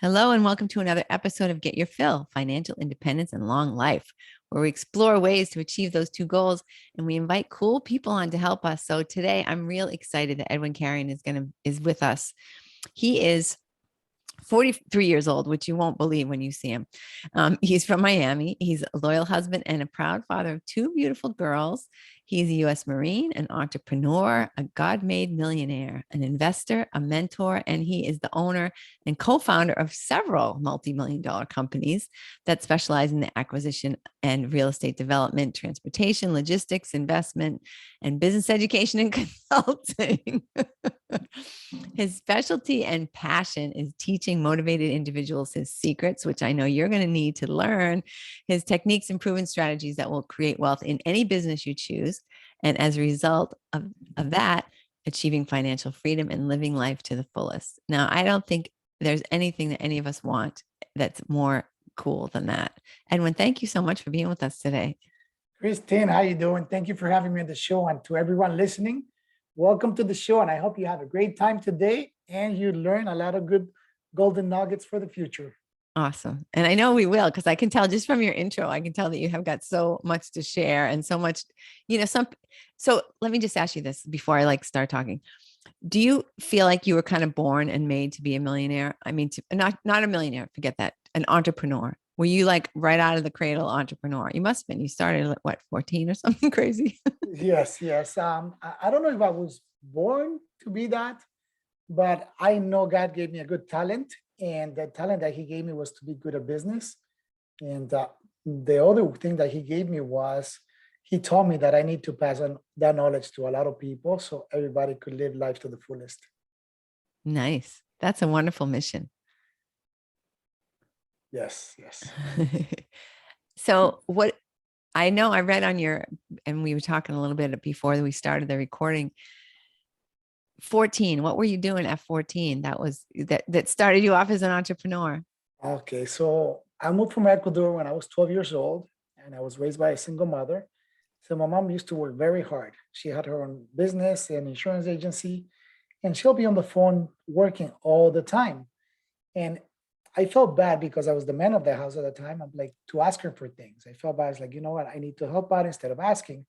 Hello, and welcome to another episode of Get Your Fill Financial Independence and Long Life, where we explore ways to achieve those two goals and we invite cool people on to help us. So today I'm real excited that Edwin Carrion is with us. He is 43 years old, which you won't believe when you see him. He's from Miami. He's a loyal husband and a proud father of two beautiful girls. He's a U.S. Marine, an entrepreneur, a God-made millionaire, an investor, a mentor, and he is the owner and co-founder of several multi-million-dollar companies that specialize in the acquisition and real estate development, transportation, logistics, investment, and business education and consulting. His specialty and passion is teaching motivated individuals his secrets, which I know you're going to need to learn, his techniques and proven strategies that will create wealth in any business you choose. And as a result of that, achieving financial freedom and living life to the fullest. Now, I don't think there's anything that any of us want that's more cool than that. Edwin, thank you so much for being with us today. Christine, how you doing? Thank you for having me on the show. And to everyone listening, welcome to the show. And I hope you have a great time today and you learn a lot of good golden nuggets for the future. Awesome. And I know we will, because I can tell just from your intro, I can tell that you have got so much to share and so much, so let me just ask you this before I start talking. Do you feel like you were kind of born and made to be a millionaire? I mean, not a millionaire, forget that, an entrepreneur. Were you like right out of the cradle entrepreneur? You must have been. You started at what, 14 or something crazy? Yes. I don't know if I was born to be that, but I know God gave me a good talent. And the talent that he gave me was to be good at business. And the other thing that he gave me was he taught me that I need to pass on that knowledge to a lot of people so everybody could live life to the fullest. Nice. That's a wonderful mission. Yes. So what I know I read on and we were talking a little bit before we started the recording, 14, what were you doing at 14? That started you off as an entrepreneur. Okay, so I moved from Ecuador when I was 12 years old, and I was raised by a single mother. So my mom used to work very hard. She had her own business and insurance agency, and she'll be on the phone working all the time. And I felt bad because I was the man of the house at the time. I'm like to ask her for things. I felt bad. I was like, you know what? I need to help out instead of asking.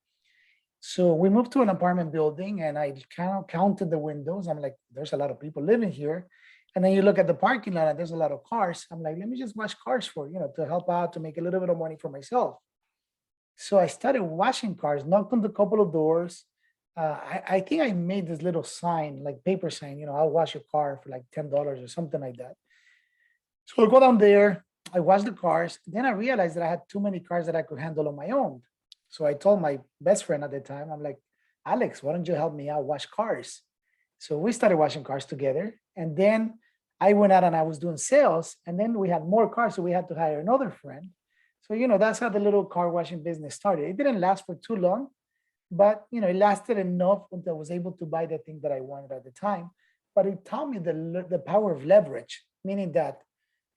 So we moved to an apartment building and I kind of counted the windows. I'm like, there's a lot of people living here. And then you look at the parking lot and there's a lot of cars. I'm like, let me just wash cars to help out, to make a little bit of money for myself. So I started washing cars, knocked on the couple of doors. I think I made this little sign, like paper sign, I'll wash your car for like $10 or something like that. So I go down there, I wash the cars. Then I realized that I had too many cars that I could handle on my own. So I told my best friend at the time, I'm like, Alex, why don't you help me out wash cars? So we started washing cars together. And then I went out and I was doing sales. And then we had more cars. So we had to hire another friend. So, that's how the little car washing business started. It didn't last for too long, but, it lasted enough until I was able to buy the thing that I wanted at the time. But it taught me the power of leverage, meaning that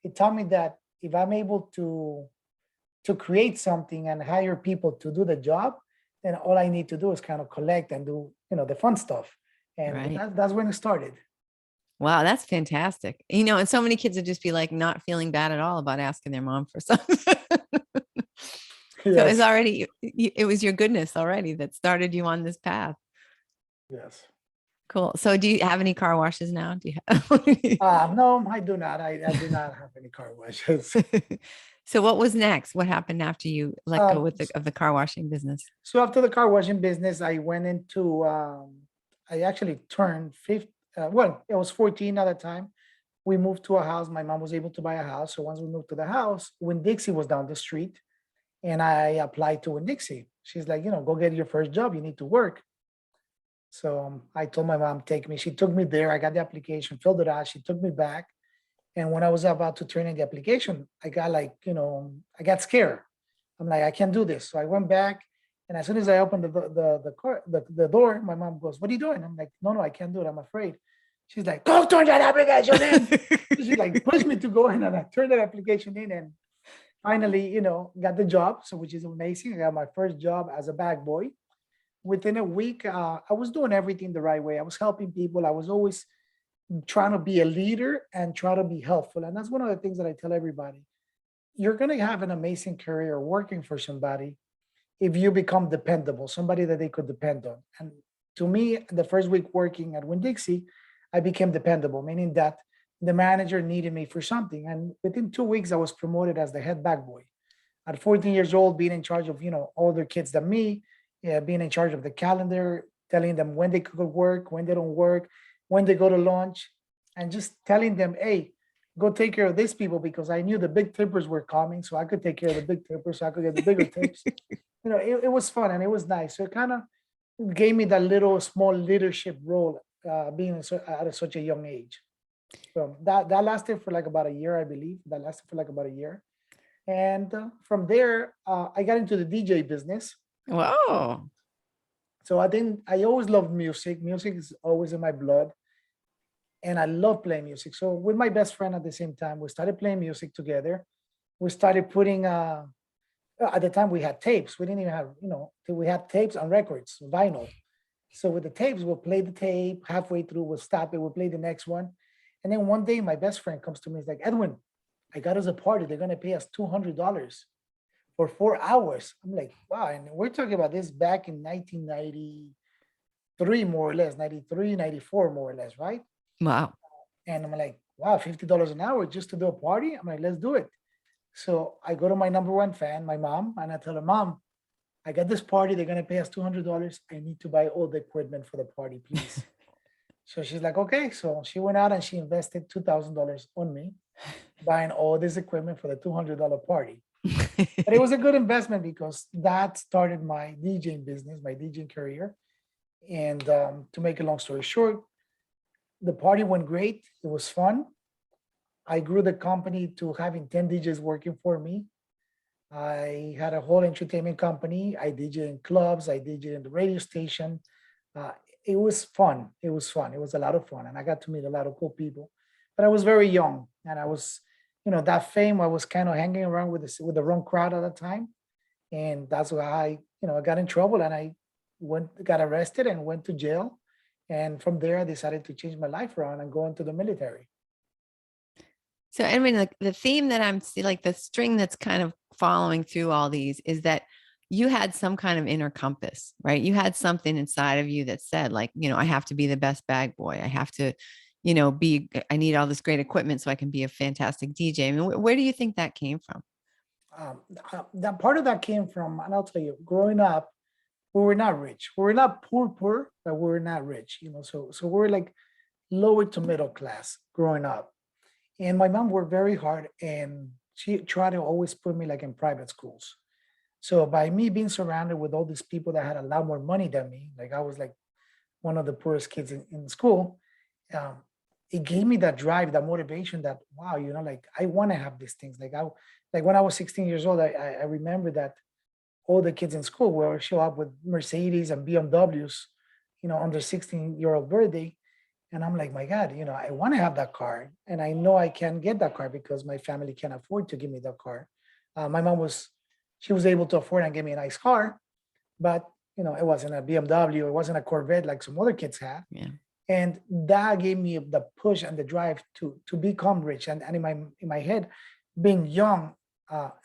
it taught me that if I'm able to create something and hire people to do the job, then all I need to do is kind of collect and do, the fun stuff. And right. that's when it started. Wow, that's fantastic. And so many kids would just be like not feeling bad at all about asking their mom for something. So Yes. it was your goodness already that started you on this path. Yes. Cool. So do you have any car washes now? Do you have? No, I do not. I do not have any car washes. So what was next? What happened after you let go Um, of the car washing business? so after the car washing business, I went into, I actually turned 50. Well, I was 14 at the time. We moved to a house. My mom was able to buy a house. So once we moved to the house, Winn-Dixie was down the street and I applied to Winn-Dixie. She's like, go get your first job. You need to work. So I told my mom, take me. She took me there. I got the application, filled it out. She took me back. And when I was about to turn in the application, I got I got scared. I'm like, I can't do this. So I went back. And as soon as I opened the door, my mom goes, what are you doing? I'm like, no, I can't do it. I'm afraid. She's like, go turn that application in. She like pushed me to go in and I turned that application in and finally, got the job. So which is amazing. I got my first job as a bag boy. Within a week, I was doing everything the right way. I was helping people. I was always trying to be a leader and try to be helpful. And that's one of the things that I tell everybody. You're going to have an amazing career working for somebody if you become dependable, somebody that they could depend on. And to me, the first week working at Winn-Dixie, I became dependable, meaning that the manager needed me for something. And within 2 weeks, I was promoted as the head bag boy. At 14 years old, being in charge of, older kids than me, yeah, being in charge of the calendar, telling them when they could work, when they don't work, when they go to lunch, and just telling them, hey, go take care of these people because I knew the big tippers were coming, so I could take care of the big tippers, so I could get the bigger tips. It was fun and it was nice. So it kind of gave me that little small leadership role, being at such a young age. So that lasted for like about a year, I believe. That lasted for like about a year, and from there, I got into the DJ business. Whoa. So I always loved music. Music is always in my blood, and I love playing music. So with my best friend at the same time, we started playing music together. We started putting at the time we had tapes. We didn't even have, we had tapes on records, vinyl. So with the tapes, we'll play the tape halfway through, we'll stop it, we'll play the next one. And then one day my best friend comes to me, he's like, Edwin, I got us a party. They're gonna pay us $200 for 4 hours. I'm like, wow. And we're talking about this back in 1993, more or less, 93, 94, more or less, right? Wow. And I'm like, wow, $50 an hour just to do a party? I'm like, let's do it. So I go to my number one fan, my mom, and I tell her, Mom, I got this party. They're going to pay us $200. I need to buy all the equipment for the party, please. So she's like, okay. So she went out and she invested $2,000 on me, buying all this equipment for the $200 party. But it was a good investment because that started my DJing business, my DJing career. And to make a long story short, the party went great. It was fun. I grew the company to having 10 DJs working for me. I had a whole entertainment company. I DJ in clubs. I DJ in the radio station. Uh, it was fun. It was fun. It was a lot of fun. And I got to meet a lot of cool people. But I was very young. And I was, that fame, I was kind of hanging around with the wrong crowd at the time. And that's why I got in trouble and I got arrested and went to jail. And from there, I decided to change my life around and go into the military. So, I mean, like the theme that I'm seeing, like the string that's kind of following through all these is that you had some kind of inner compass, right? You had something inside of you that said, like, I have to be the best bag boy. I have to, I need all this great equipment so I can be a fantastic DJ. I mean, where do you think that came from? That part of that came from, and I'll tell you, growing up, we were not rich. We were not poor, but we were not rich. So we were like lower to middle class growing up. And my mom worked very hard and she tried to always put me like in private schools. So by me being surrounded with all these people that had a lot more money than me, like I was like one of the poorest kids in school, um, it gave me that drive, that motivation that, wow, like I want to have these things. Like when I was 16 years old, I remember that all the kids in school will show up with Mercedes and BMWs, on their 16-year-old birthday. And I'm like, my God, I want to have that car. And I know I can get that car because my family can afford to give me that car. My mom she was able to afford and give me a nice car, but it wasn't a BMW, it wasn't a Corvette like some other kids had. Yeah. And that gave me the push and the drive to become rich. And in my head, being young,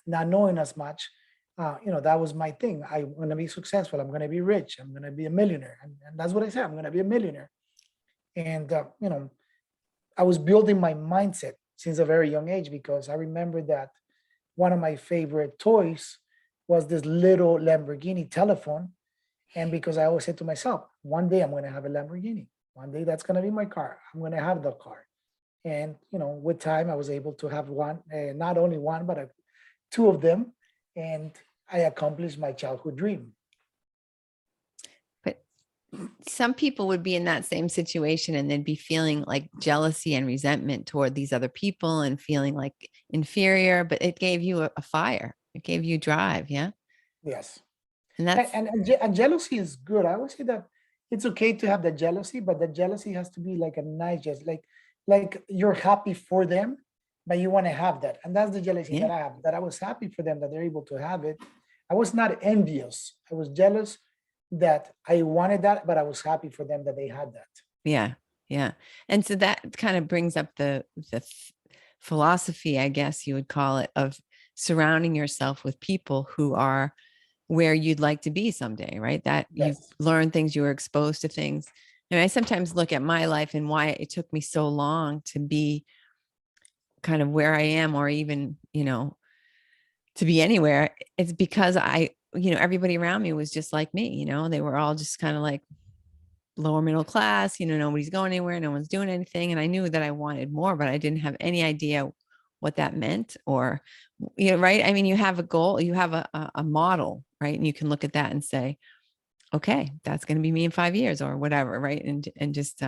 not knowing as much, that was my thing. I'm going to be successful. I'm going to be rich. I'm going to be a millionaire. And that's what I said. I'm going to be a millionaire. And, I was building my mindset since a very young age because I remember that one of my favorite toys was this little Lamborghini telephone. And because I always said to myself, one day I'm going to have a Lamborghini. One day that's going to be my car. I'm going to have the car. And, with time, I was able to have one, not only one, but two of them. And I accomplished my childhood dream. But some people would be in that same situation and they'd be feeling like jealousy and resentment toward these other people and feeling like inferior, but it gave you a fire. It gave you drive. Yeah. Yes. And And, that's, and jealousy is good. I always say that it's okay to have the jealousy, but the jealousy has to be like a nice, just like you're happy for them, but you want to have that. And that's the jealousy yeah. that I have, that I was happy for them that they're able to have it. I was not envious. I was jealous that I wanted that, but I was happy for them that they had that. Yeah. Yeah. And so that kind of brings up the philosophy, I guess you would call it, of surrounding yourself with people who are where you'd like to be someday, right? That you Yes. learn things, you were exposed to things. And I sometimes look at my life and why it took me so long to be kind of where I am, or even, to be anywhere. It's because everybody around me was just like me, they were all just kind of like lower middle class, nobody's going anywhere, no one's doing anything. And I knew that I wanted more, but I didn't have any idea what that meant, or, right. I mean, you have a goal, you have a model, right? And you can look at that and say, okay, that's going to be me in 5 years or whatever. Right. And just,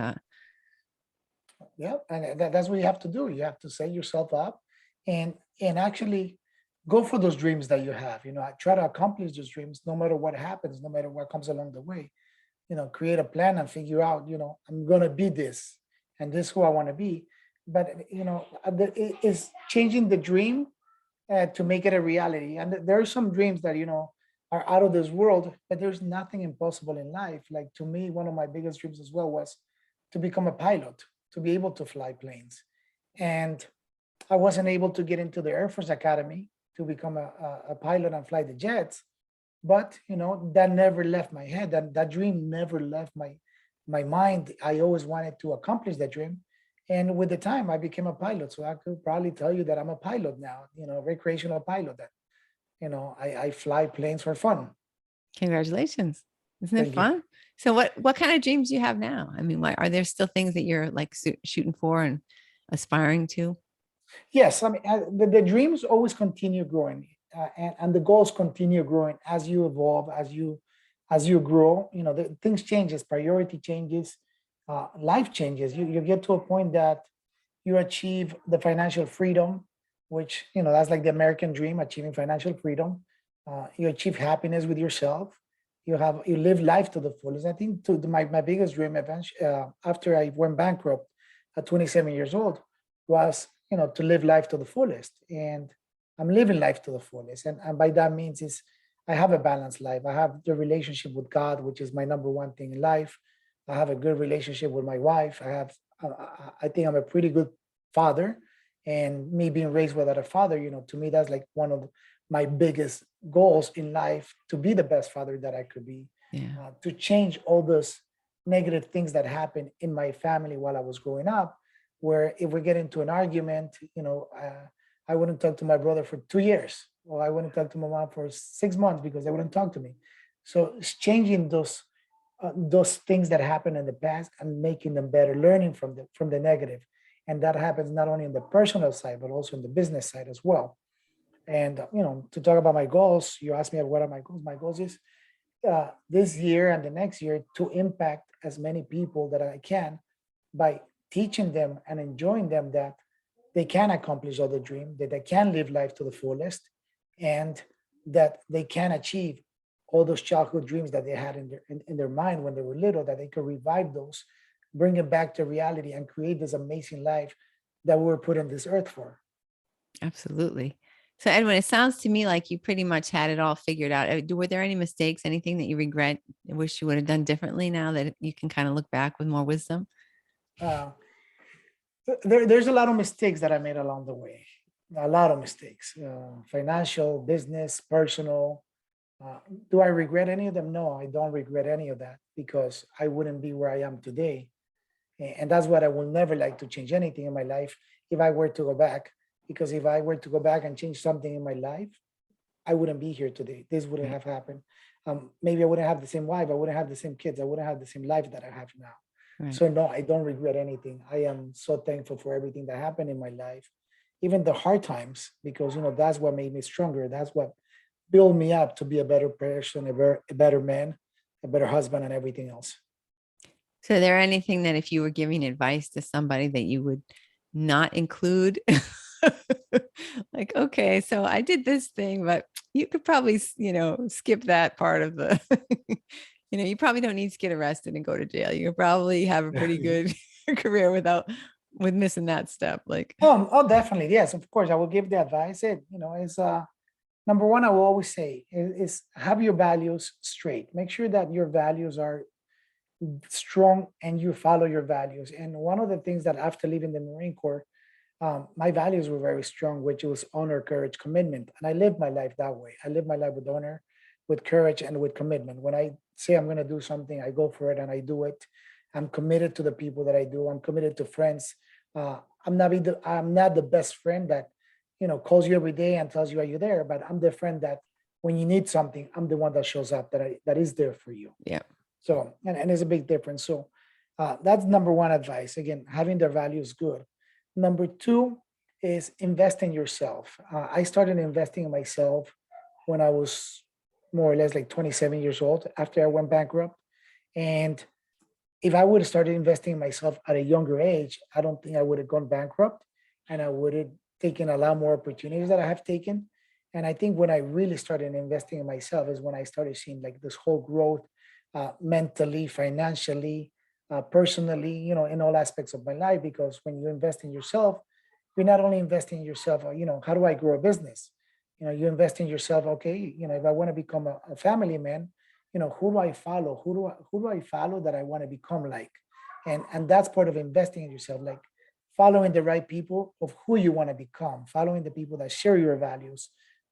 Yeah, and that's what you have to do. You have to set yourself up and actually go for those dreams that you have. Try to accomplish those dreams no matter what happens, no matter what comes along the way. Create a plan and figure out, I'm gonna be this and this is who I want to be. But it's changing the dream to make it a reality. And there are some dreams that are out of this world, but there's nothing impossible in life. Like to me, one of my biggest dreams as well was to become a pilot, to be able to fly planes. And I wasn't able to get into the Air Force Academy to become a pilot and fly the jets, but that never left my head. That dream never left my mind. I always wanted to accomplish that dream. And with the time I became a pilot. So I could probably tell you that I'm a pilot now, recreational pilot, that I fly planes for fun. congratulations. Isn't it Thank you. fun? So what kind of dreams do you have now? I mean, are there still things that you're like shooting for and aspiring to? Yes, I mean, the dreams always continue growing, and the goals continue growing as you evolve, as you grow. The things changes, priority changes, life changes. You get to a point that you achieve the financial freedom, which that's like the American dream, achieving financial freedom. You achieve happiness with yourself. You live life to the fullest. I think my biggest dream eventually, after I went bankrupt at 27 years old, was to live life to the fullest. And I'm living life to the fullest. And by that means is I have a balanced life. I have the relationship with God, which is my number one thing in life. I have a good relationship with my wife. I think I'm a pretty good father. And me being raised without a father, to me, that's like one of my biggest goals in life, to be the best father that I could be, Yeah. to change all those negative things that happened in my family while I was growing up, where if we get into an argument, I wouldn't talk to my brother for 2 years, or I wouldn't talk to my mom for 6 months because they wouldn't talk to me. So it's changing those things that happened in the past and making them better, learning from the negative. And that happens not only in the personal side, but also in the business side as well. And to talk about my goals, you asked me what are my goals. My goals is this year and the next year to impact as many people that I can by teaching them and enjoying them that they can accomplish other dreams, that they can live life to the fullest, and that they can achieve all those childhood dreams that they had in their mind when they were little, that they could revive those, bring it back to reality, and create this amazing life that we were put on this earth for. Absolutely. So Edwin, it sounds to me like you pretty much had it all figured out. Were there any mistakes, anything that you regret, wish you would have done differently now that you can kind of look back with more wisdom? Uh, there's a lot of mistakes that I made along the way. A lot of mistakes, financial, business, personal. Uh, do I regret any of them? No, I don't regret any of that because I wouldn't be where I am today. And that's what I will never like to change anything in my life if I were to go back. Because if I were to go back and change something in my life, I wouldn't be here today. This wouldn't Right. have happened. Maybe I wouldn't have the same wife. I wouldn't have the same kids. I wouldn't have the same life that I have now. Right. So no, I don't regret anything. I am so thankful for everything that happened in my life, even the hard times, because that's what made me stronger. That's what built me up to be a better person, a better man, a better husband, and everything else. So is there anything that if you were giving advice to somebody that you would not include? Like, okay, so I did this thing, but you could probably, skip that part of the, you probably don't need to get arrested and go to jail. You could probably have a pretty good career with missing that step. Like, Oh, definitely. Yes, of course. I will give the advice. Is number one, I will always say is have your values straight. Make sure that your values are strong and you follow your values. And one of the things that after leaving the Marine Corps, my values were very strong, which was honor, courage, commitment. And I live my life that way. I live my life with honor, with courage, and with commitment. When I say I'm going to do something, I go for it and I do it. I'm committed to the people that I do. I'm committed to friends. I'm not the best friend that, calls you every day and tells you, are you there? But I'm the friend that when you need something, I'm the one that shows up, that is there for you. Yeah. So, and there's a big difference. So that's number one advice. Again, having their values good. Number two is invest in yourself. I started investing in myself when I was more or less like 27 years old after I went bankrupt. And if I would have started investing in myself at a younger age, I don't think I would have gone bankrupt and I would have taken a lot more opportunities that I have taken. And I think when I really started investing in myself is when I started seeing like this whole growth, mentally, financially, personally, in all aspects of my life. Because when you invest in yourself, you're not only investing in yourself, how do I grow a business? You invest in yourself. Okay, if I want to become a family man, who do I follow? Who do I follow that I want to become like? And that's part of investing in yourself, like following the right people of who you want to become, following the people that share your values.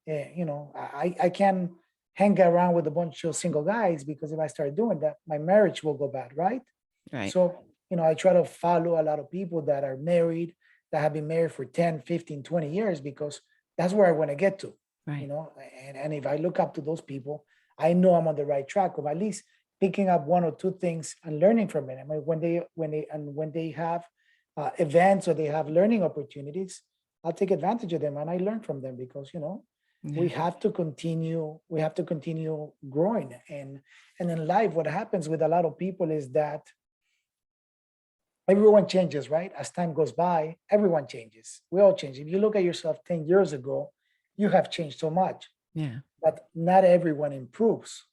I can hang around with a bunch of single guys because if I start doing that, my marriage will go bad, right? Right. So, I try to follow a lot of people that are married, that have been married for 10, 15, 20 years, because that's where I want to get to, Right. and if I look up to those people, I know I'm on the right track of at least picking up one or two things and learning from it. I mean, when they have events or they have learning opportunities, I'll take advantage of them and I learn from them because, we Yeah. have to continue growing. And in life, what happens with a lot of people is that everyone changes, right? As time goes by, everyone changes. We all change. If you look at yourself 10 years ago, you have changed so much, Yeah. but not everyone improves.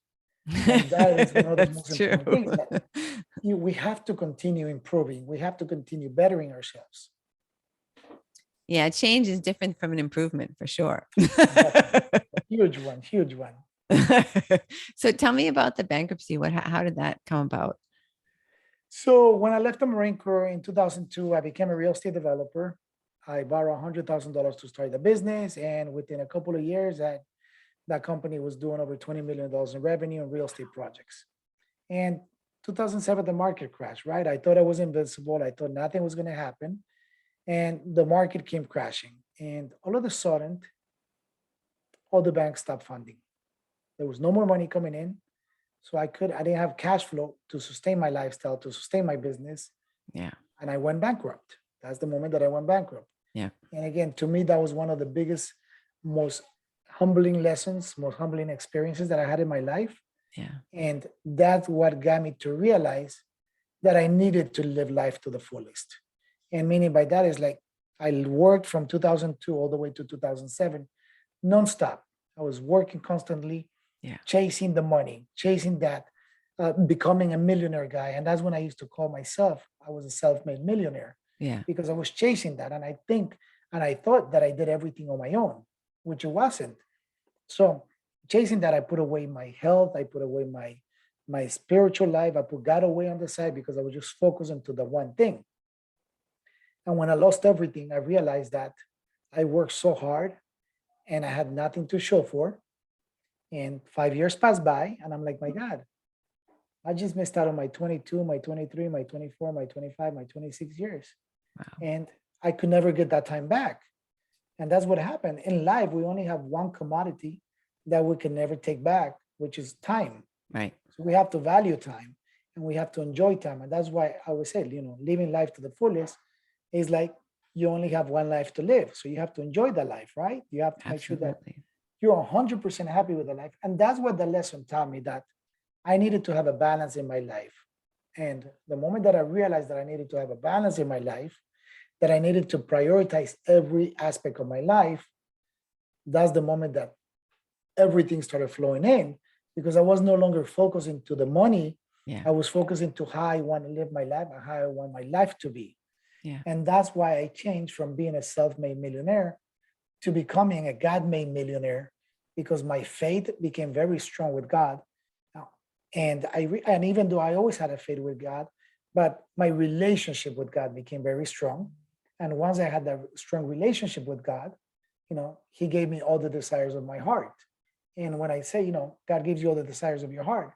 And that is one of the most That's true. important things that we have to continue improving. We have to continue bettering ourselves. Yeah, change is different from an improvement for sure. Definitely. A huge one, huge one. So tell me about the bankruptcy. How did that come about? So when I left the Marine Corps in 2002, I became a real estate developer. I borrowed $100,000 to start the business. And within a couple of years, that company was doing over $20 million in revenue in real estate projects. And 2007, the market crashed, right? I thought I was invincible. I thought nothing was going to happen. And the market came crashing. And all of a sudden, all the banks stopped funding. There was no more money coming in. So I didn't have cash flow to sustain my lifestyle, to sustain my business. Yeah. And I went bankrupt. That's the moment that I went bankrupt. Yeah. And again, to me, that was one of the biggest, most humbling lessons, most humbling experiences that I had in my life. Yeah. And that's what got me to realize that I needed to live life to the fullest. And meaning by that is like I worked from 2002 all the way to 2007, nonstop. I was working constantly, Yeah. chasing the money, chasing that, becoming a millionaire guy. And that's when I used to call myself, I was a self-made millionaire Yeah. because I was chasing that. And I thought that I did everything on my own, which it wasn't. So chasing that, I put away my health, I put away my spiritual life, I put God away on the side because I was just focused into the one thing. And when I lost everything, I realized that I worked so hard and I had nothing to show for. And 5 years passed by, and I'm like, my God, I just missed out on my 22, my 23, my 24, my 25, my 26 years. Wow. And I could never get that time back. And that's what happened. In life, we only have one commodity that we can never take back, which is time. Right. So we have to value time and we have to enjoy time. And that's why I always say, living life to the fullest is like you only have one life to live. So you have to enjoy the life, right? You have to make sure that Absolutely. you're 100% happy with the life. And that's what the lesson taught me, that I needed to have a balance in my life. And the moment that I realized that I needed to have a balance in my life, that I needed to prioritize every aspect of my life, that's the moment that everything started flowing in because I was no longer focusing to the money. Yeah. I was focusing to how I want to live my life and how I want my life to be. Yeah. And that's why I changed from being a self-made millionaire to becoming a God-made millionaire because my faith became very strong with God. Now, And even though I always had a faith with God, but my relationship with God became very strong. And once I had that strong relationship with God, He gave me all the desires of my heart. And when I say, God gives you all the desires of your heart,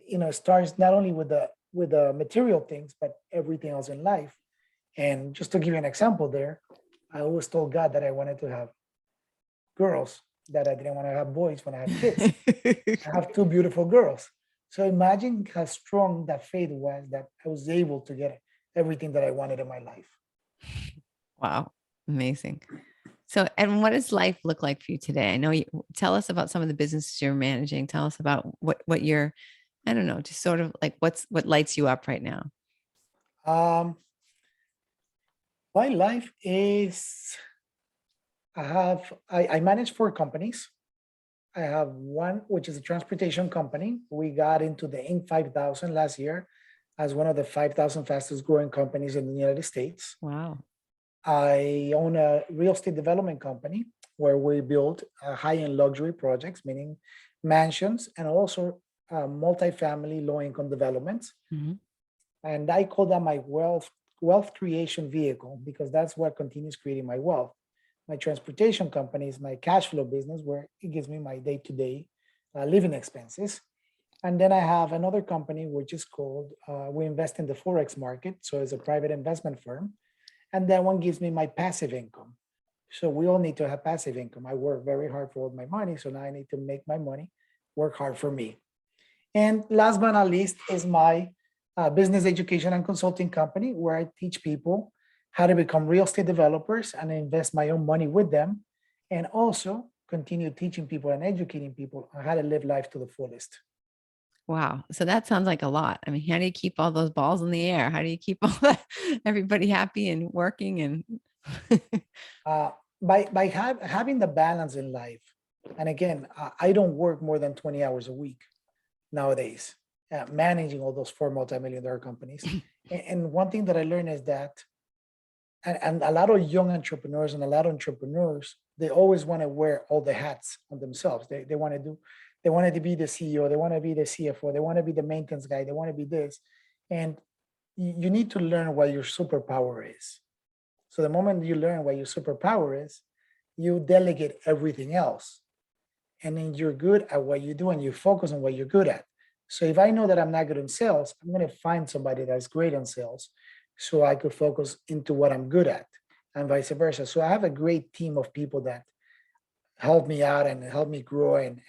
it starts not only with the material things, but everything else in life. And just to give you an example there, I always told God that I wanted to have girls, that I didn't want to have boys when I had kids. I have two beautiful girls. So imagine how strong that faith was, that I was able to get everything that I wanted in my life. Wow. Amazing. So, and what does life look like for you today? I know you tell us about some of the businesses you're managing. Tell us about what you're, I don't know, just sort of like what lights you up right now. Um, my life is, I manage four companies. I have one, which is a transportation company. We got into the Inc. 5000 last year as one of the 5,000 fastest growing companies in the United States. Wow. I own a real estate development company where we build high-end luxury projects, meaning mansions, and also multifamily low-income developments. Mhm. And I call that my wealth creation vehicle, because that's what continues creating my wealth. My transportation company is my cash flow business, where it gives me my day-to-day living expenses. And then I have another company which is called, we invest in the Forex market. So it's a private investment firm. And that one gives me my passive income. So we all need to have passive income. I work very hard for all my money. So now I need to make my money work hard for me. And last but not least is my business education and consulting company, where I teach people how to become real estate developers and invest my own money with them. And also continue teaching people and educating people on how to live life to the fullest. Wow. So that sounds like a lot. I mean, how do you keep all those balls in the air? How do you keep all that, everybody happy and working and uh, by having the balance in life. And again, I don't work more than 20 hours a week nowadays, managing all those four multi-million-dollar companies. And one thing that I learned is that, and a lot of young entrepreneurs and a lot of entrepreneurs, they always want to wear all the hats on themselves. They want to do, they wanted to be the CEO, they want to be the CFO, they want to be the maintenance guy, they want to be this. And you need to learn what your superpower is. So the moment you learn what your superpower is, you delegate everything else. And then you're good at what you do and you focus on what you're good at. So if I know that I'm not good in sales, I'm going to find somebody that's great in sales so I could focus into what I'm good at, and vice versa. So I have a great team of people that help me out and help me grow, and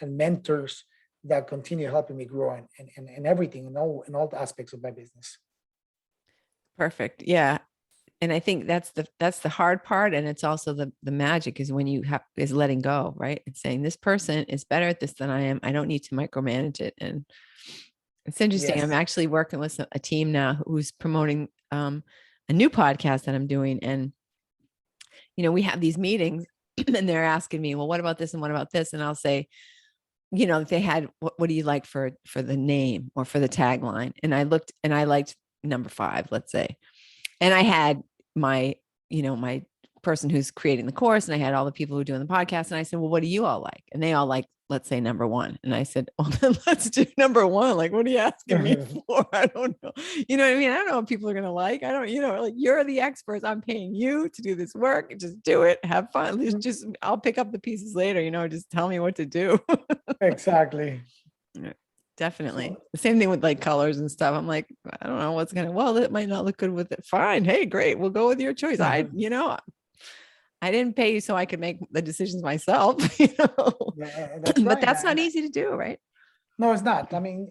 mentors that continue helping me grow and everything in all the aspects of my business. perfect? Yeah. And I think that's the hard part. And it's also the magic is when you have is letting go, right? It's saying this person is better at this than I am. I don't need to micromanage it. And it's interesting. I'm Yes. actually working with a team now who's promoting a new podcast that I'm doing. And, we have these meetings and they're asking me, well, what about this? And what about this? And I'll say, if they had, what do you like for the name or for the tagline? And I looked and I liked number 5, let's say. And I had my, my person who's creating the course, and I had all the people who are doing the podcast. And I said, well, what do you all like? And they all like, let's say number 1. And I said, well, then let's do number 1. Like, what are you asking me for? I don't know. You know what I mean? I don't know what people are going to like. I don't, like, you're the experts. I'm paying you to do this work. Just do it. Have fun. Just, I'll pick up the pieces later, just tell me what to do. Exactly. Definitely. So, The same thing with like colors and stuff. I'm like, I don't know what's well, it might not look good with it. Fine. Hey, great. We'll go with your choice. I didn't pay you so I could make the decisions myself, that's but right. that's not easy to do, right? No, it's not. I mean,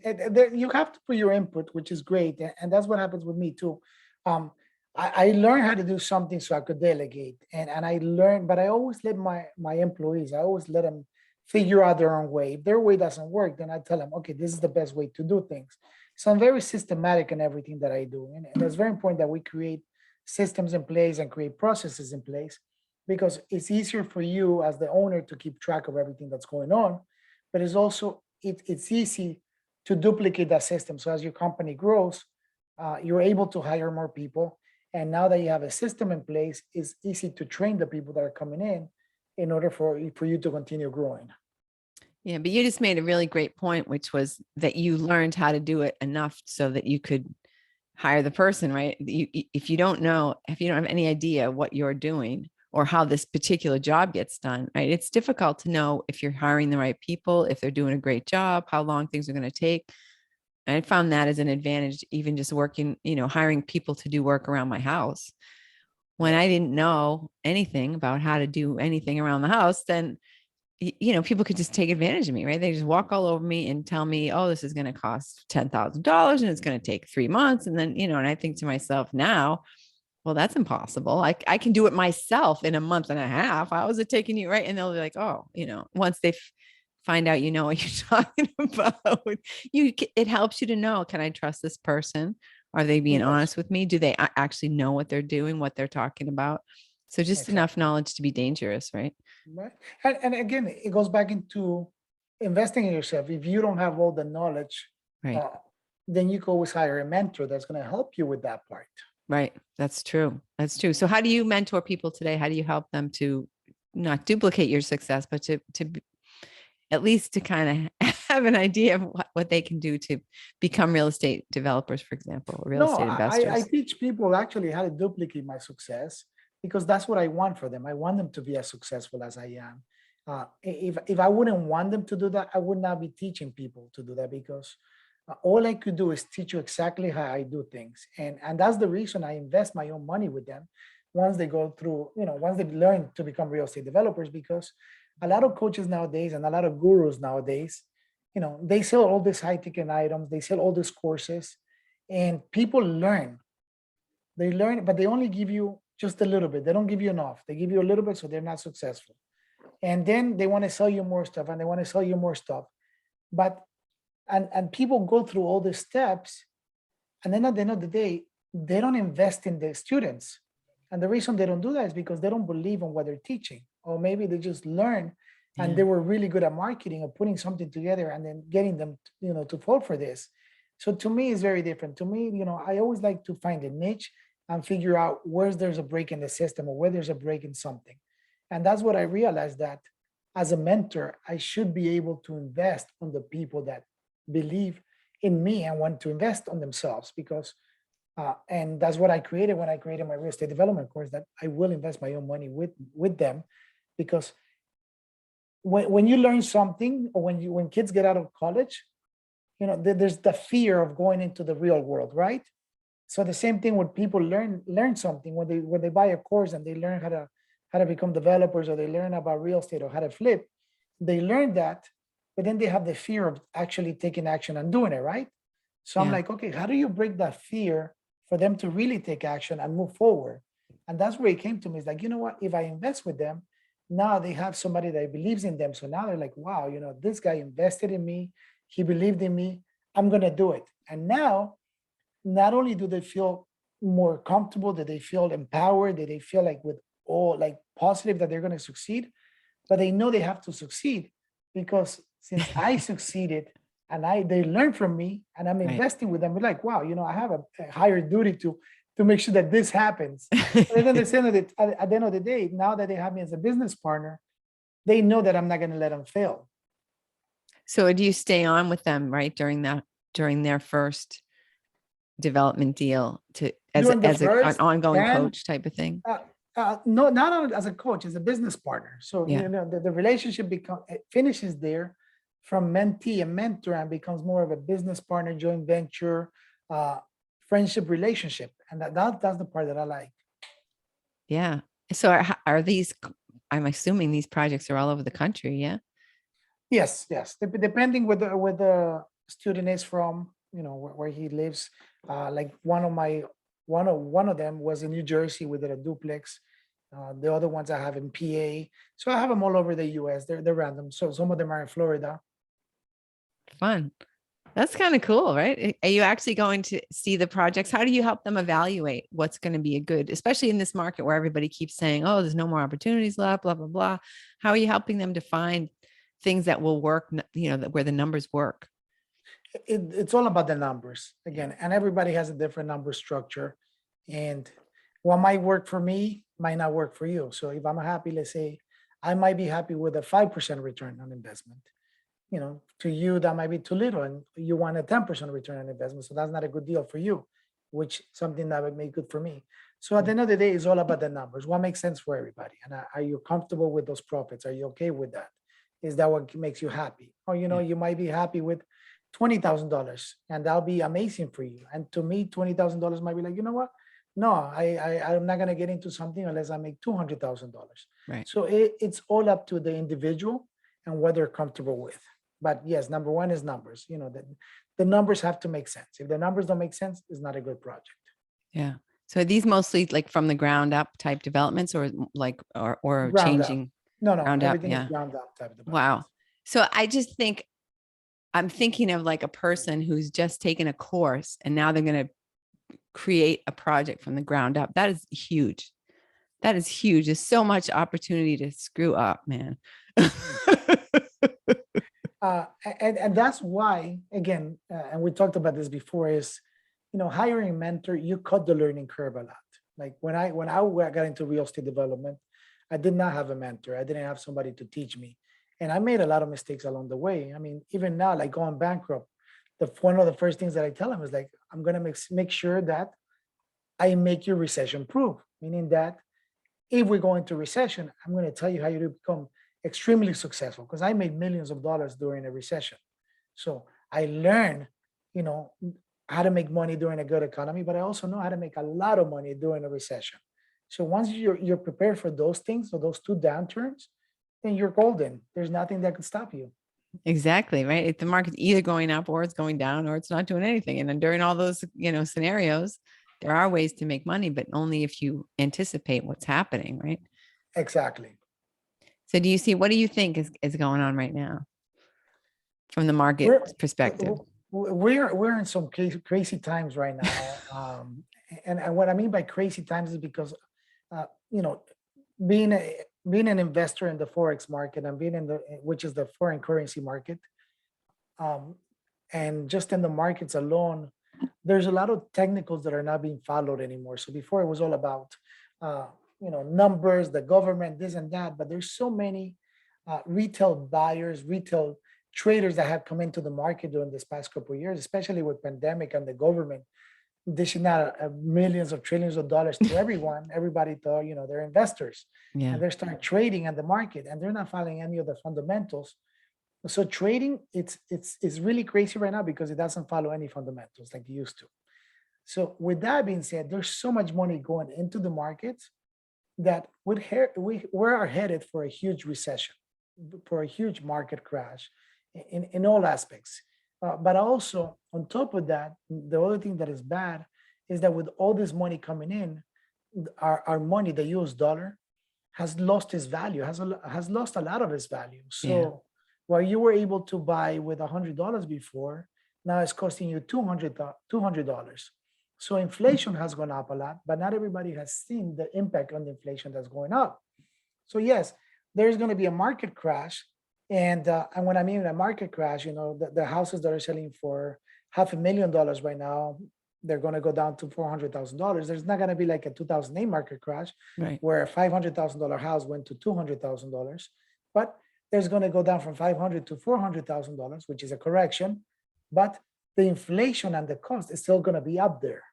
you have to put your input, which is great, and that's what happens with me too. Um, I learned how to do something so I could delegate, and I learned, but I always let my employees, I always let them figure out their own way. If their way doesn't work, then I tell them, okay, this is the best way to do things. So I'm very systematic in everything that I do, and it's very important that we create systems in place and create processes in place, because it's easier for you as the owner to keep track of everything that's going on, but it's also it's easy to duplicate that system. So as your company grows, you're able to hire more people. And now that you have a system in place, it's easy to train the people that are coming in order for you to continue growing. Yeah, but you just made a really great point, which was that you learned how to do it enough so that you could hire the person, right? If you don't know, if you don't have any idea what you're doing or how this particular job gets done, right? It's difficult to know if you're hiring the right people, if they're doing a great job, how long things are going to take. And I found that as an advantage, even just working, hiring people to do work around my house. When I Yes, didn't know anything about how to do anything around the house, then people could just take advantage of me, right? They just walk all over me and tell me, oh, this is going to cost $10,000 and it's going to take 3 months. And then, and I think to myself now, well, that's impossible. I can do it myself in a month and a half. How is it taking you? Right. And they'll be like, oh, once they find out, what you're talking about, it helps you to know, can I trust this person? Are they being yes, honest with me? Do they actually know what they're doing, what they're talking about? So just enough exactly. knowledge to be dangerous, right? Right. And again, it goes back into investing in yourself. If you don't have all the knowledge, Right. uh, then you can always hire a mentor that's going to help you with that part. Right. That's true. That's true. So how do you mentor people today? How do you help them to not duplicate your success, but at least to kind of have an idea of what they can do to become real estate developers, for example, or real No, estate I investors? teach people actually how to duplicate my success because that's what I want for them. I want them to be as successful as I am. If I wouldn't want them to do that, I would not be teaching people to do that because all I could do is teach you exactly how I do things, and that's the reason I invest my own money with them once they go through, once they learn to become real estate developers. Because a lot of coaches nowadays and a lot of gurus nowadays, they sell all these high ticket items, they sell all these courses, and people learn. They learn, but they only give you just a little bit. They don't give you enough. They give you a little bit, so they're not successful. And then they want to sell you more stuff, and they want to sell you more stuff. But and people go through all the steps, and then at the end of the day, they don't invest in the students. And the reason they don't do that is because they don't believe in what they're teaching, or maybe they just learn and Yeah. they were really good at marketing or putting something together and then getting them, to fall for this. So to me, it's very different. To me, I always like to find a niche and figure out where there's a break in the system or where there's a break in something. And that's what I realized, that as a mentor, I should be able to invest on the people that believe in me and want to invest on themselves, because and that's what I created when I created my real estate development course, that I will invest my own money with them. Because when you learn something, or when kids get out of college, there's the fear of going into the real world, right? So the same thing when people learn something, when they buy a course and they learn how to become developers, or they learn about real estate or how to flip, they learn that, but then they have the fear of actually taking action and doing it, right? So I'm Yeah. like, okay, how do you break that fear for them to really take action and move forward? And that's where it came to me. It's like, you know what? If I invest with them, now they have somebody that believes in them. So now they're like, wow, this guy invested in me. He believed in me. I'm going to do it. And now, not only do they feel more comfortable, that they feel empowered, that they feel like with all like positive that they're going to succeed, but they know they have to succeed, because since I succeeded and they learn from me and I'm Right. investing with them, we're like, wow, I have a higher duty to make sure that this happens. And then at the end of the day, now that they have me as a business partner, they know that I'm not going to let them fail. So do you stay on with them, right, during their first development deal to During the an first ongoing 10, coach type of thing? no, not as a coach, as a business partner. So Yeah. the relationship finishes there, from mentee and mentor, and becomes more of a business partner, joint venture, uh, friendship relationship, and that's the part that I like. Yeah. So are these, I'm assuming these projects are all over the country. Yeah. Yes, yes. Depending where the student is from, where he lives. Like one of them was in New Jersey. We did a duplex. The other ones I have in PA. So I have them all over the US. They're random. So some of them are in Florida. Fun. That's kind of cool, right? Are you actually going to see the projects? How do you help them evaluate what's going to be a good, especially in this market where everybody keeps saying, oh, there's no more opportunities left, blah, blah, blah. How are you helping them to find things that will work, where the numbers work? It's all about the numbers Yeah. again, and everybody has a different number structure, and what might work for me might not work for you. So if I'm happy, let's say I might be happy with a 5% return on investment, to you that might be too little, and you want a 10% return on investment. So that's not a good deal for you, which something that would make good for me. So at the end of the day, it's all about the numbers. What makes sense for everybody? And are you comfortable with those profits? Are you okay with that? Is that what makes you happy? Or, Yeah. you might be happy with $20,000 and that'll be amazing for you. And to me, $20,000 might be like, you know what? No, I'm not going to get into something unless I make $200,000. Right. So it's all up to the individual and what they're comfortable with. But yes, number one is numbers. The numbers have to make sense. If the numbers don't make sense, it's not a good project. Yeah. So are these mostly like from the ground up type developments, or like, or Ground up. changing No, ground up? everything is Yeah. ground up type of Wow. developments. So I just think I'm thinking of like a person who's just taken a course and now they're going to create a project from the ground up. That is huge. That is huge. There's so much opportunity to screw up, man. And that's why, again, and we talked about this before, is hiring a mentor, you cut the learning curve a lot. Like when I got into real estate development, I did not have a mentor. I didn't have somebody to teach me, and I made a lot of mistakes along the way. I mean, even now, like going bankrupt, one of the first things that I tell them is like, I'm gonna make sure that I make you recession proof, meaning that if we go into recession, I'm going to tell you how you to become extremely successful, because I made millions of dollars during a recession. So I learned, you know, how to make money during a good economy, but I also know how to make a lot of money during a recession. So once you're prepared for those things, or those two downturns, then you're golden. There's nothing that could stop you. Exactly. Right. If the market's either going up or it's going down or it's not doing anything. And then during all those, scenarios, there are ways to make money, but only if you anticipate what's happening. Right. Exactly. So what do you think is going on right now from the We're market perspective? we're in some crazy times right now. And what I mean by crazy times is because uh, you know being being an investor in the forex market, and being in the which is the foreign currency market, um, and just in the markets alone, there's a lot of technicals that are not being followed anymore. So before it was all about uh, numbers, the government, this and that, but there's so many retail buyers, retail traders that have come into the market during this past couple of years, especially with pandemic and the government dishing out millions of trillions of dollars to everyone. Everybody thought, they're investors, Yeah. and they start trading at the market, and they're not following any of the fundamentals. So trading, it's really crazy right now because it doesn't follow any fundamentals like it used to. So with that being said, there's so much money going into the markets that we are headed for a huge recession, for a huge market crash in all aspects. But also, on top of that, the other thing that is bad is that with all this money coming in, our money, the US dollar, has lost its value, has lost a lot of its value. Yeah. So while you were able to buy with $100 before, now it's costing you $200. So inflation has gone up a lot, but not everybody has seen the impact on the inflation that's going up. So yes, there's going to be a market crash, and when I mean a market crash, the houses that are selling for $500,000 right now, they're going to go down to $400,000. There's not going to be like a 2008 market crash Right. where a $500,000 house went to $200,000, but there's going to go down from 500 to $400,000, which is a correction, but the inflation and the cost is still going to be up there.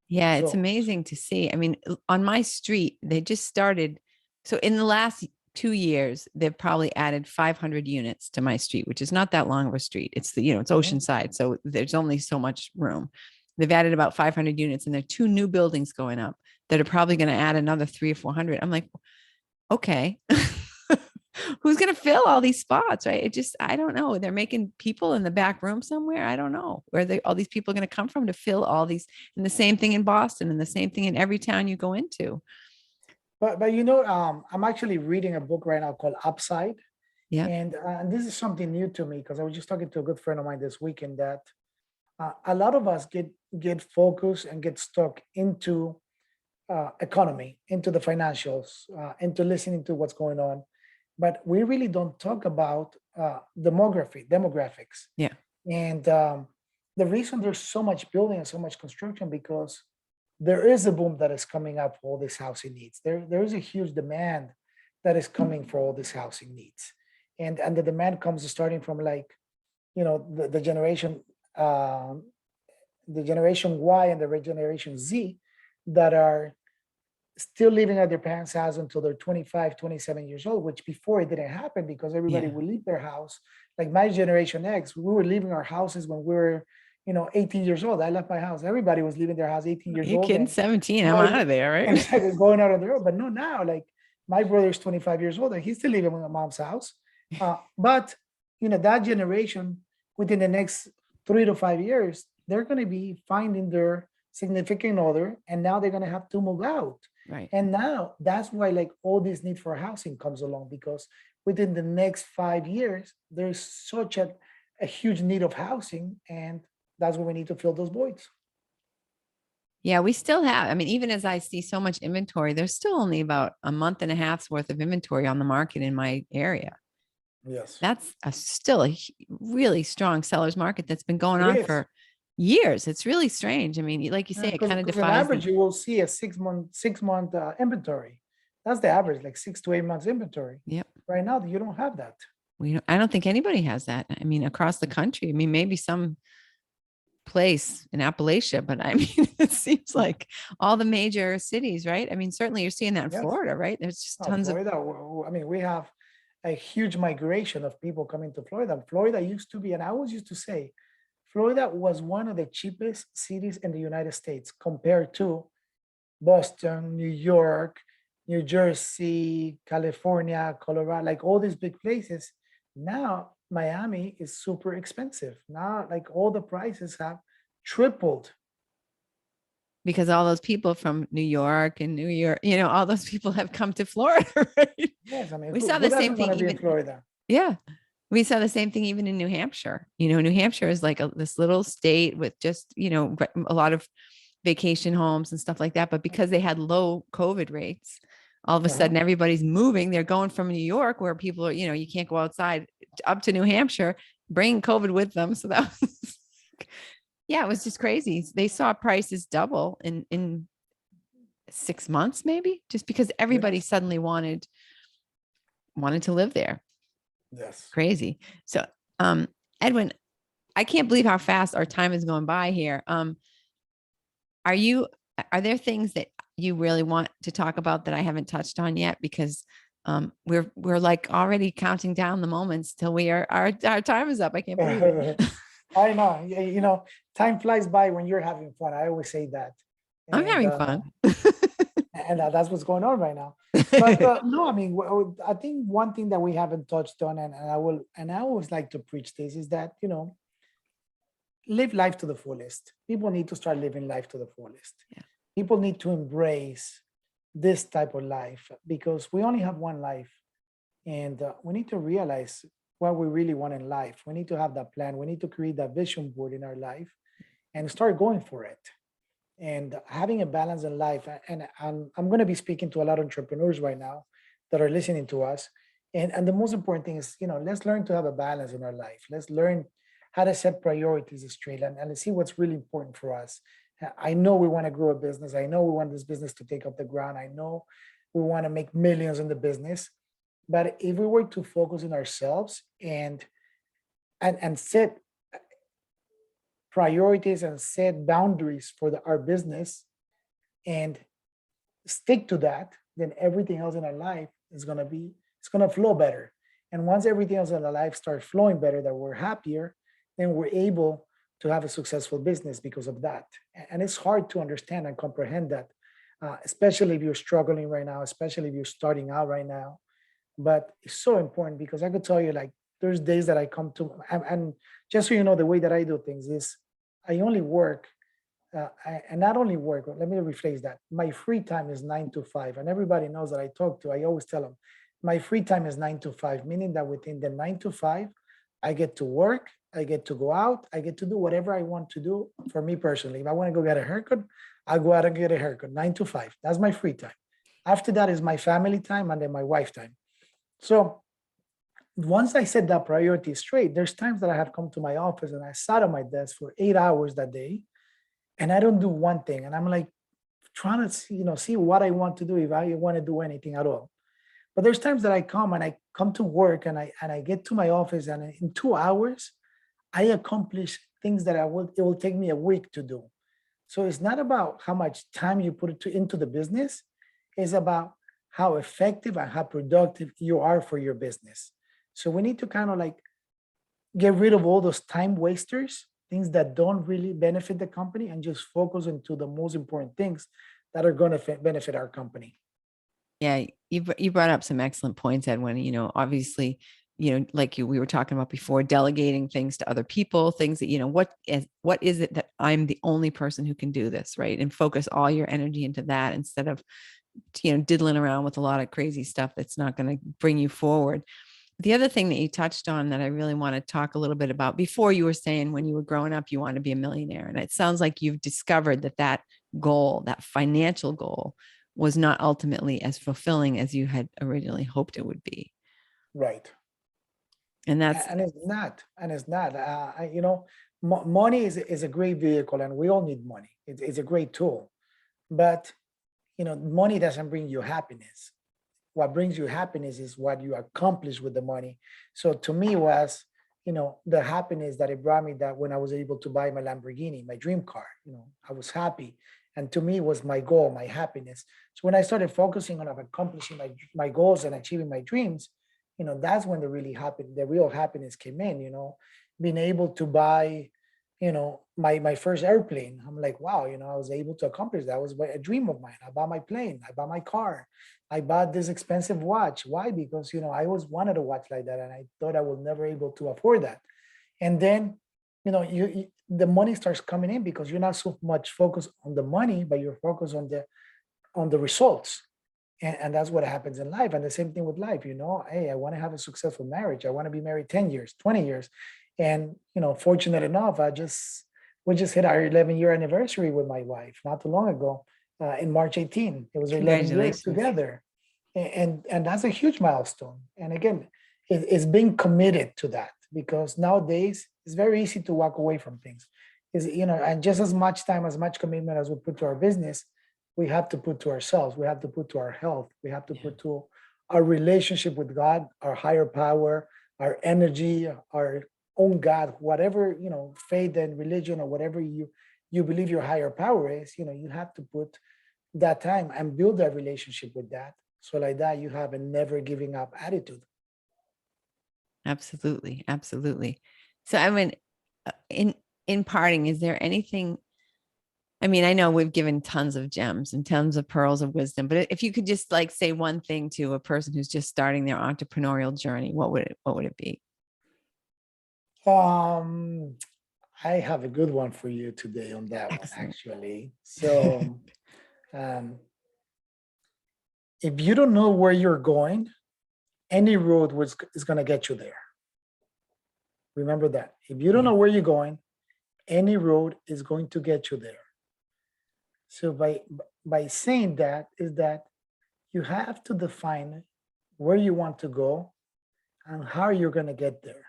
Yeah, it's So amazing to see. I mean, on my street, they just started. So in the last 2 years, they've probably added 500 units to my street, which is not that long of a street. It's it's mhm, Oceanside, so there's only so much room. They've added about 500 units, and there are two new buildings going up that are probably going to add another 300 or 400. I'm like, okay. Who's going to fill all these spots, right? I don't know. They're making people in the back room somewhere. I don't know where all these people are going to come from to fill all these. And the same thing in Boston, and the same thing in every town you go into. but I'm actually reading a book right now called Upside. Yeah. And this is something new to me because I was just talking to a good friend of mine this weekend that a lot of us get focused and get stuck into economy, into the financials, into listening to what's going on, but we really don't talk about demographics. Yeah. And the reason there's so much building and so much construction because there is a boom that is coming up for all these housing needs. There is a huge demand that is coming for all these housing needs. and the demand comes starting from like, the um, the generation Y and the generation Z that are still living at their parents' house until they're 25, 27 years old, which before it didn't happen because everybody Yeah. would leave their house. Like my generation X, we were leaving our houses when we were, 18 years old. I left my house. Everybody was leaving their house 18 Are years you old kidding? and 17. I'm going out of there, right? and going out on the road. But no, now like my brother's 25 years old and he's still living in my mom's house. But that generation within the next 3 to 5 years, they're going to be finding their significant other, and now they're going to have to move out. Right. And now that's why like all this need for housing comes along because within the next 5 years, there's such a huge need of housing, and that's what we need to fill those voids. Yeah, we still have. I mean, even as I see so much inventory, there's still only about a month and a half's worth of inventory on the market in my area. Yes, That's still a really strong seller's market that's been going it on is. for years. It's really strange. I mean, like you say, it Because kind of on defies average, the, you will see a 6 month inventory. That's the average, like 6 to 8 months inventory. yep. Right now, you don't have that. I don't think anybody has that. I mean, across the country. I mean, maybe some place in Appalachia, but I mean, it seems like all the major cities, right? I mean, certainly you're seeing that in Yes. Florida, right? There's just Oh, tons of, Florida. I mean, we have a huge migration of people coming to Florida. Florida used to be, and I always used to say, Florida was one of the cheapest cities in the United States compared to Boston, New York, New Jersey, California, Colorado, like all these big places. Now, Miami is super expensive. Now, like all the prices have tripled. because all those people from New York and New York, all those people have come to Florida, right? Yes, I mean, We who, saw who the same doesn't want thing to be in even, Florida? yeah. We saw the same thing even in New Hampshire. New Hampshire is like this little state with just, a lot of vacation homes and stuff like that. But because they had low COVID rates, all of a Uh-huh. sudden everybody's moving. They're going from New York where people are, you can't go outside up to New Hampshire, bringing COVID with them. So that was, yeah, it was just crazy. They saw prices double in 6 months, maybe just because everybody Yes, suddenly wanted to live there. yes. Crazy. So, um, Edwin, I can't believe how fast our time is going by here. Are you, are there things that you really want to talk about that I haven't touched on yet? Because we're like already counting down the moments till our time is up. I can't believe it. I know. Time flies by when you're having fun. I always say that. I'm And having fun. that's what's going on right now. But no, I mean, I think one thing that we haven't touched on, and I always like to preach this, is that live life to the fullest. People need to start living life to the fullest. Yeah. People need to embrace this type of life because we only have one life, and we need to realize what we really want in life. We need to have that plan. We need to create that vision board in our life and start going for it. And having a balance in life. And I'm going to be speaking to a lot of entrepreneurs right now that are listening to us. And the most important thing is, let's learn to have a balance in our life. Let's learn how to set priorities straight and let's see what's really important for us. I know we want to grow a business. I know we want this business to take off the ground. I know we want to make millions in the business. But if we were to focus on ourselves and set priorities and set boundaries for our business and stick to that, then everything else in our life is it's gonna flow better. And once everything else in our life starts flowing better, that we're happier, then we're able to have a successful business because of that. And it's hard to understand and comprehend that, especially if you're struggling right now, especially if you're starting out right now. But it's so important because I could tell you, like, there's days that I come to, and just so you know, the way that I do things is I only work, and not only work, let me rephrase that. My free time is 9 to 5. And everybody knows that I talk to, I always tell them, my free time is 9 to 5, meaning that within the 9 to 5, I get to work, I get to go out, I get to do whatever I want to do for me personally. If I want to go get a haircut, I'll go out and get a haircut, 9 to 5. That's my free time. After that is my family time and then my wife time. So once I set that priority straight, there's times that I have come to my office and I sat at my desk for 8 hours that day and I don't do one thing. And I'm like trying to see what I want to do if I want to do anything at all. But there's times that I come to work and I get to my office, and in 2 hours, I accomplish things that it will take me a week to do. So it's not about how much time you put into the business. It's about how effective and how productive you are for your business. So we need to kind of like get rid of all those time wasters, things that don't really benefit the company, and just focus into the most important things that are going to benefit our company. Yeah, you brought up some excellent points, Edwin. Obviously, like we were talking about before, delegating things to other people, things that, what is it that I'm the only person who can do this, right? And focus all your energy into that instead of, diddling around with a lot of crazy stuff that's not going to bring you forward. The other thing that you touched on that I really want to talk a little bit about, before you were saying when you were growing up, you wanted to be a millionaire. And it sounds like you've discovered that goal, that financial goal, was not ultimately as fulfilling as you had originally hoped it would be. Right. And that's, And it's not. And it's not. Money is a great vehicle, and we all need money. It's a great tool. But, money doesn't bring you happiness. What brings you happiness is what you accomplish with the money. So to me was, the happiness that it brought me, that when I was able to buy my Lamborghini, my dream car, I was happy. And to me it was my goal, my happiness. So when I started focusing on accomplishing my goals and achieving my dreams, that's when the real happiness came in, being able to buy, my first airplane. I'm like, wow, I was able to accomplish that. It was a dream of mine. I bought my plane, I bought my car, I bought this expensive watch. Why? Because, I always wanted a watch like that, and I thought I was never able to afford that. And then, the money starts coming in because you're not so much focused on the money, but you're focused on the results. And that's what happens in life. And the same thing with life, hey, I want to have a successful marriage. I want to be married 10 years, 20 years. And, fortunate enough, we just hit our 11-year anniversary with my wife not too long ago, in March 18. It was our 11 years congratulations. together. And that's a huge milestone. And again, it's being committed to that, because nowadays it's very easy to walk away from things. And just as much time, as much commitment as we put to our business, we have to put to ourselves. We have to put to our health. We have to put to our relationship with God, our higher power, our energy, our own God, whatever, faith and religion, or whatever you believe your higher power is, you have to put that time and build that relationship with that. So like that, you have a never giving up attitude. Absolutely. Absolutely. So I mean, in parting, is there anything, I mean, I know we've given tons of gems and tons of pearls of wisdom, but if you could just like say one thing to a person who's just starting their entrepreneurial journey, what would it be? Um, I have a good one for you today on that one, Excellent. actually. So, um, if you don't know where you're going, any road is going to get you there. Remember that. If you don't Yeah. know where you're going, any road is going to get you there. So by saying that, is that you have to define where you want to go and how you're going to get there.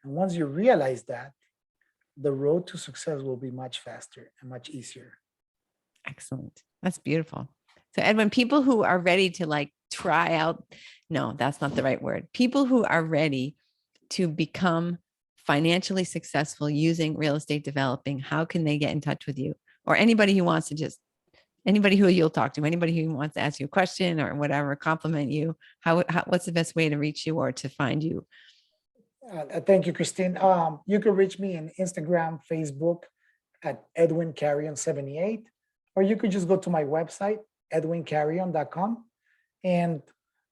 And once you realize that, the road to success will be much faster and much easier. Excellent. That's beautiful. So Edwin, people who are ready to like try out, no, that's not the right word. People who are ready to become financially successful using real estate developing, how can they get in touch with you? Or anybody who wants to anybody who you'll talk to, anybody who wants to ask you a question or whatever, compliment you, what's the best way to reach you or to find you? Thank you, Christine. You can reach me on Instagram, Facebook at Edwin Carrion 78, or you could just go to my website, edwincarrion.com. And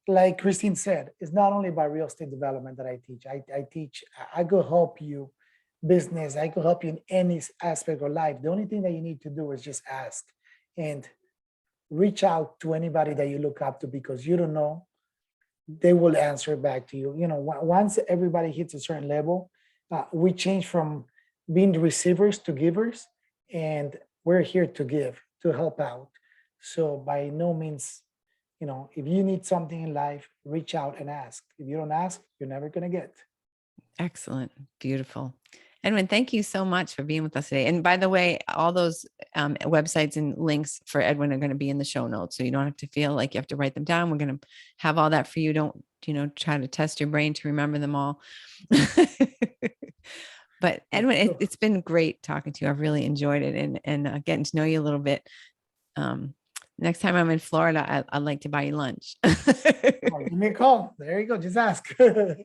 like Christine said, it's not only about real estate development that I teach. I could help you business. I could help you in any aspect of life. The only thing that you need to do is just ask and reach out to anybody that you look up to, because you don't know, they will answer back to you. Once everybody hits a certain level, we change from being receivers to givers, and we're here to give, to help out. So by no means, if you need something in life, reach out and ask. If you don't ask, you're never going to get. Excellent. Beautiful. Edwin, thank you so much for being with us today. And by the way, all those websites and links for Edwin are going to be in the show notes. So you don't have to feel like you have to write them down. We're going to have all that for you. Don't, try to test your brain to remember them all. But Edwin, it's been great talking to you. I've really enjoyed it and getting to know you a little bit. Next time I'm in Florida, I'd like to buy you lunch. Give me a call. There you go. Just ask.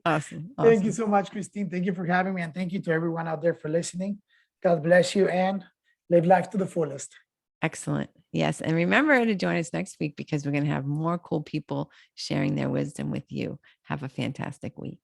Awesome. Thank you so much, Christine. Thank you for having me. And thank you to everyone out there for listening. God bless you and live life to the fullest. Excellent. Yes. And remember to join us next week because we're going to have more cool people sharing their wisdom with you. Have a fantastic week.